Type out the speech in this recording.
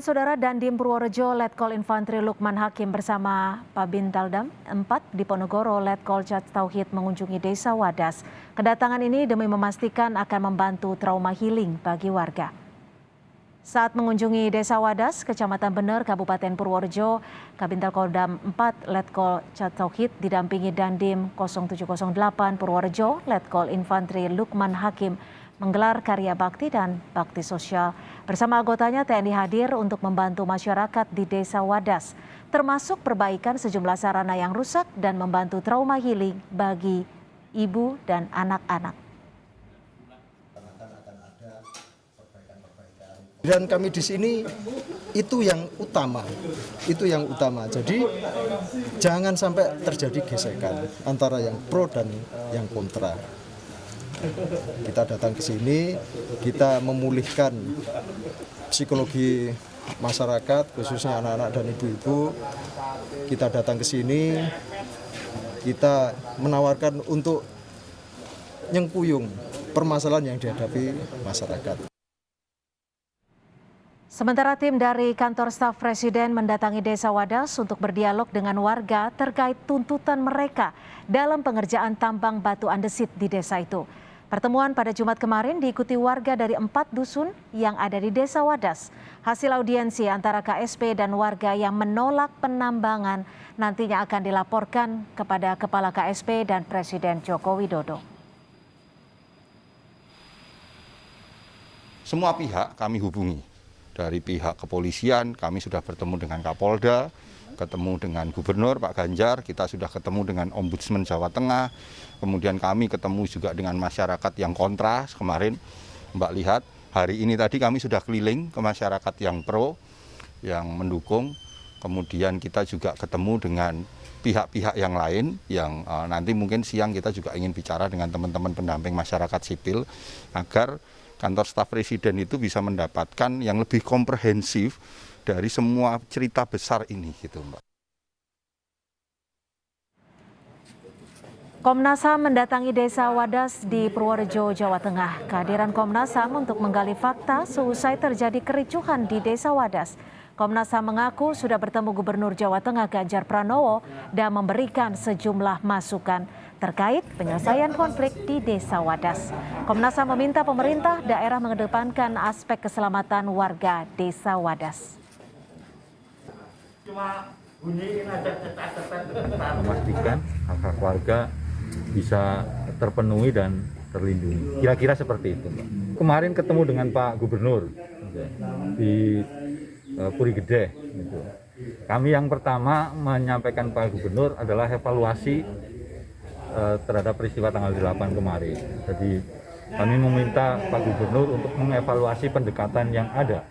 Saudara Dandim Purworejo, Letkol Infantri Lukman Hakim bersama Pabintaldam 4 di Ponorogo, Letkol Cat Tauhid mengunjungi Desa Wadas. Kedatangan ini demi memastikan akan membantu trauma healing bagi warga. Saat mengunjungi Desa Wadas, Kecamatan Bener, Kabupaten Purworejo, Kabintal Kodam 4 Letkol Cat Tauhid didampingi Dandim 0708 Purworejo, Letkol Infantri Lukman Hakim menggelar karya bakti dan bakti sosial. Bersama anggotanya, TNI hadir untuk membantu masyarakat di Desa Wadas, termasuk perbaikan sejumlah sarana yang rusak dan membantu trauma healing bagi ibu dan anak-anak. Dan kami di sini itu yang utama, Jadi jangan sampai terjadi gesekan antara yang pro dan yang kontra. Kita datang ke sini, kita memulihkan psikologi masyarakat, khususnya anak-anak dan ibu-ibu. Kita datang ke sini, kita menawarkan untuk nyengkuyung permasalahan yang dihadapi masyarakat. Sementara tim dari kantor staf Presiden mendatangi Desa Wadas untuk berdialog dengan warga terkait tuntutan mereka dalam pengerjaan tambang batu andesit di desa itu. Pertemuan pada Jumat kemarin diikuti warga dari 4 dusun yang ada di Desa Wadas. Hasil audiensi antara KSP dan warga yang menolak penambangan nantinya akan dilaporkan kepada Kepala KSP dan Presiden Joko Widodo. Semua pihak kami hubungi. Dari pihak kepolisian, kami sudah bertemu dengan Kapolda, ketemu dengan Gubernur Pak Ganjar, kita sudah ketemu dengan Ombudsman Jawa Tengah, kemudian kami ketemu juga dengan masyarakat yang kontra kemarin. Mbak lihat, hari ini tadi kami sudah keliling ke masyarakat yang pro, yang mendukung, kemudian kita juga ketemu dengan pihak-pihak yang lain, yang nanti mungkin siang kita juga ingin bicara dengan teman-teman pendamping masyarakat sipil, agar kantor staf Presiden itu bisa mendapatkan yang lebih komprehensif dari semua cerita besar ini, gitu, Mbak. Komnas HAM mendatangi Desa Wadas di Purworejo, Jawa Tengah. Kehadiran Komnas HAM untuk menggali fakta seusai terjadi kericuhan di Desa Wadas. Komnas HAM mengaku sudah bertemu Gubernur Jawa Tengah Ganjar Pranowo dan memberikan sejumlah masukan terkait penyelesaian konflik di Desa Wadas. Komnas HAM meminta pemerintah daerah mengedepankan aspek keselamatan warga Desa Wadas. Memastikan hak-hak warga bisa terpenuhi dan terlindungi. Kira-kira seperti itu, Pak. Kemarin ketemu dengan Pak Gubernur di Puri Gede. Gitu. Kami yang pertama menyampaikan Pak Gubernur adalah evaluasi terhadap peristiwa tanggal 8 kemarin. Jadi kami meminta Pak Gubernur untuk mengevaluasi pendekatan yang ada